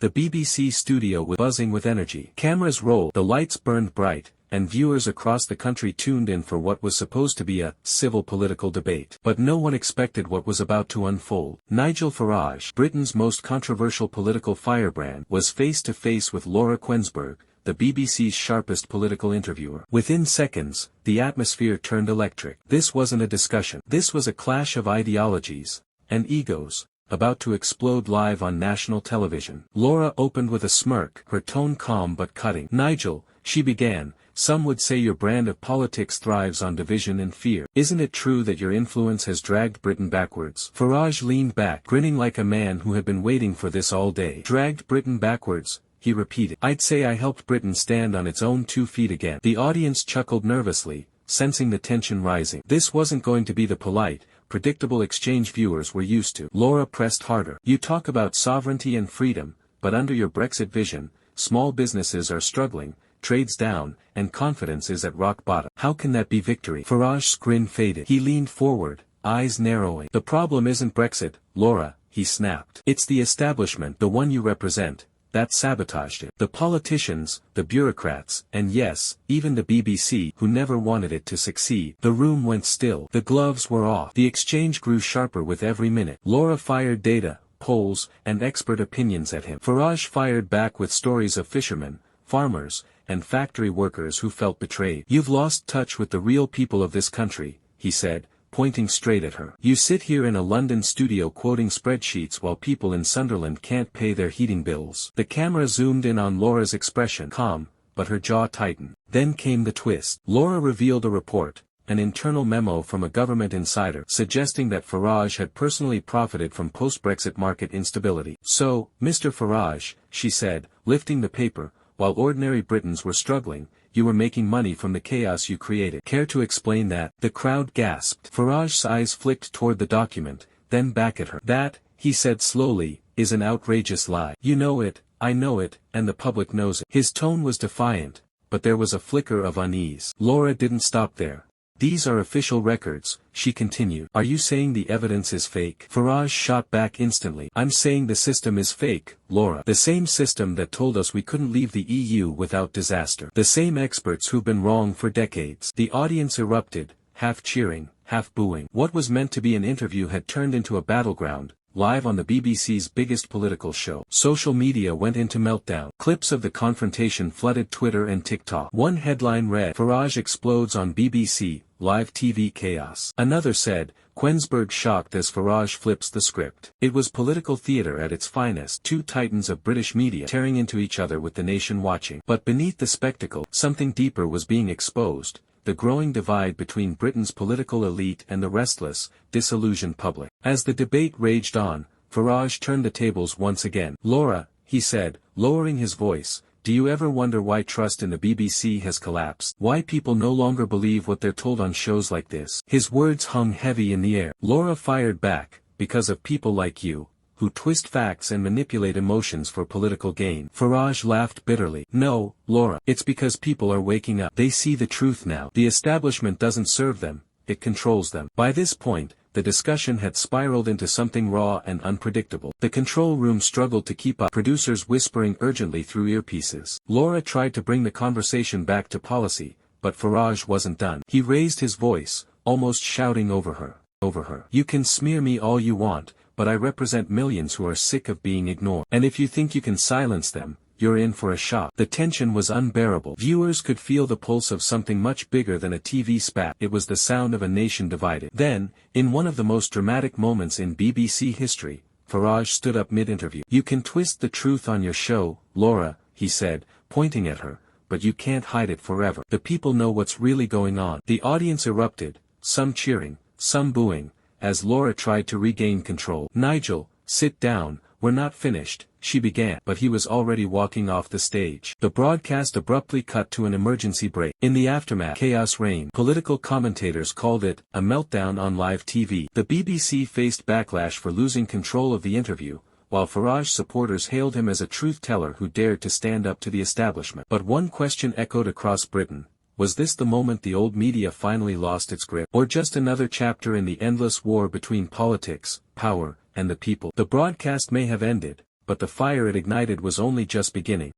The BBC studio was buzzing with energy. Cameras rolled, the lights burned bright, and viewers across the country tuned in for what was supposed to be a civil political debate. But no one expected what was about to unfold. Nigel Farage, Britain's most controversial political firebrand, was face to face with LauraKuenssberg, the BBC's sharpest political interviewer. Within seconds, the atmosphere turned electric. This wasn't a discussion. This was a clash of ideologies and egos, about to explode live on national television. Laura opened with a smirk, her tone calm but cutting. "Nigel," she began, "some would say your brand of politics thrives on division and fear. Isn't it true that your influence has dragged Britain backwards?" Farage leaned back, grinning like a man who had been waiting for this all day. "Dragged Britain backwards," he repeated. "I'd say I helped Britain stand on its own 2 feet again." The audience chuckled nervously, sensing the tension rising. This wasn't going to be the polite, predictable exchange viewers were used to. Laura pressed harder. "You talk about sovereignty and freedom, but under your Brexit vision, small businesses are struggling, trade's down, and confidence is at rock bottom. How can that be victory?" Farage's grin faded. He leaned forward, eyes narrowing. "The problem isn't Brexit, Laura," he snapped. "It's the establishment, the one you represent, that sabotaged it. The politicians, the bureaucrats, and yes, even the BBC, who never wanted it to succeed." The room went still. The gloves were off. The exchange grew sharper with every minute. Laura fired data, polls, and expert opinions at him. Farage fired back with stories of fishermen, farmers, and factory workers who felt betrayed. "You've lost touch with the real people of this country," he said, pointing straight at her. "You sit here in a London studio quoting spreadsheets while people in Sunderland can't pay their heating bills." The camera zoomed in on Laura's expression, calm, but her jaw tightened. Then came the twist. Laura revealed a report, an internal memo from a government insider, suggesting that Farage had personally profited from post-Brexit market instability. "So, Mr. Farage," she said, lifting the paper, "while ordinary Britons were struggling, you were making money from the chaos you created. Care to explain that?" The crowd gasped. Farage's eyes flicked toward the document, then back at her. "That," he said slowly, "is an outrageous lie. You know it, I know it, and the public knows it." His tone was defiant, but there was a flicker of unease. Laura didn't stop there. "These are official records," she continued. "Are you saying the evidence is fake?" Farage shot back instantly. "I'm saying the system is fake, Laura. The same system that told us we couldn't leave the EU without disaster. The same experts who've been wrong for decades." The audience erupted, half cheering, half booing. What was meant to be an interview had turned into a battleground, live on the BBC's biggest political show. Social media went into meltdown. Clips of the confrontation flooded Twitter and TikTok. One headline read, "Farage explodes on BBC, live TV chaos." Another said, "Kuenssberg shocked as Farage flips the script." It was political theatre at its finest. 2 titans of British media tearing into each other with the nation watching. But beneath the spectacle, something deeper was being exposed. The growing divide between Britain's political elite and the restless, disillusioned public. As the debate raged on, Farage turned the tables once again. "Laura," he said, lowering his voice, "do you ever wonder why trust in the BBC has collapsed? Why people no longer believe what they're told on shows like this?" His words hung heavy in the air. Laura fired back, "Because of people like you, who twist facts and manipulate emotions for political gain." Farage laughed bitterly. "No, Laura, it's because people are waking up. They see the truth now. The establishment doesn't serve them, it controls them." By this point, the discussion had spiraled into something raw and unpredictable. The control room struggled to keep up, producers whispering urgently through earpieces. Laura tried to bring the conversation back to policy, but Farage wasn't done. He raised his voice, almost shouting over her. "You can smear me all you want, but I represent millions who are sick of being ignored. And if you think you can silence them, you're in for a shock." The tension was unbearable. Viewers could feel the pulse of something much bigger than a TV spat. It was the sound of a nation divided. Then, in one of the most dramatic moments in BBC history, Farage stood up mid-interview. "You can twist the truth on your show, Laura," he said, pointing at her, "but you can't hide it forever. The people know what's really going on." The audience erupted, some cheering, some booing, as Laura tried to regain control. "Nigel, sit down, we're not finished," she began. But he was already walking off the stage. The broadcast abruptly cut to an emergency break. In the aftermath, chaos reigned. Political commentators called it a meltdown on live TV. The BBC faced backlash for losing control of the interview, while Farage supporters hailed him as a truth-teller who dared to stand up to the establishment. But one question echoed across Britain. Was this the moment the old media finally lost its grip, or just another chapter in the endless war between politics, power, and the people? The broadcast may have ended, but the fire it ignited was only just beginning.